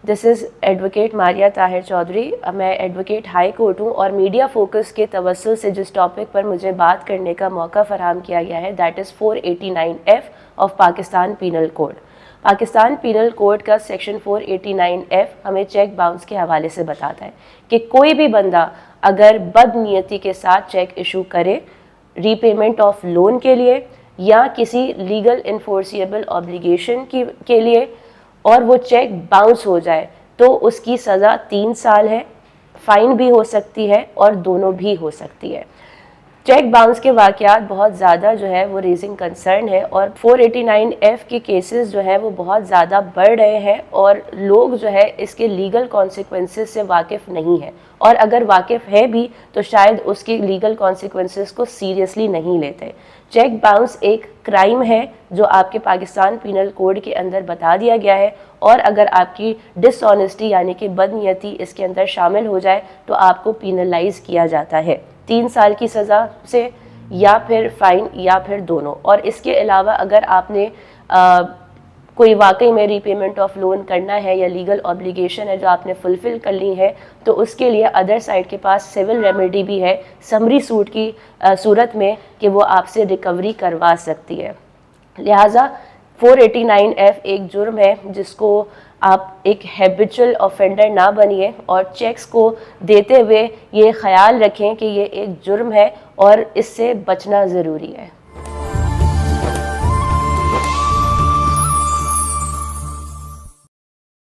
This is advocate Maria Tahir Chaudhry. मैं advocate high court हूँ और मीडिया फोकस के तवस्सुल से जिस टॉपिक पर मुझे बात करने का मौका फराहम किया गया है that is 489F of Pakistan penal code. Pakistan penal code का सेक्शन 489F हमें चेक बाउंस के हवाले से बताता है कि कोई भी बंदा अगर बदनीयती के साथ चेक इशू करे रीपेमेंट ऑफ लोन के लिए या किसी लीगल इन्फोर्सिएबल ऑब्लिगेशन के लिए और वो चेक बाउंस हो जाए तो उसकी सज़ा 3 साल है, फ़ाइन भी हो सकती है और दोनों भी हो सकती है। चेक बाउंस के वाक़यात बहुत ज़्यादा जो है वो रेजिंग कंसर्न है और 489F के केसेस जो है वो बहुत ज़्यादा बढ़ रहे हैं और लोग जो है इसके लीगल कॉन्सिक्वेंसेस से वाकिफ़ नहीं है, और अगर वाकिफ़ है भी तो शायद उसके लीगल कॉन्सिक्वेंसेस को सीरियसली नहीं लेते। चेक बाउंस एक क्राइम है जो आपके पाकिस्तान पीनल कोड के अंदर बता दिया गया है, और अगर आपकी डिसऑनेस्टी यानी कि बदनीयती इसके अंदर शामिल हो जाए तो आपको पीनलाइज किया जाता है 3 साल की सज़ा से या फिर फ़ाइन या फिर दोनों। और इसके अलावा अगर आपने कोई वाकई में रीपेमेंट ऑफ लोन करना है या लीगल ऑब्लिगेशन है जो आपने फुलफ़िल कर ली है तो उसके लिए अदर साइड के पास सिविल रेमेडी भी है समरी सूट की सूरत में कि वो आपसे रिकवरी करवा सकती है। लिहाजा 489F एक जुर्म है जिसको आप एक हैबिचुअल ऑफेंडर ना बनिए और चेक्स को देते हुए ये ख्याल रखें कि ये एक जुर्म है और इससे बचना ज़रूरी है।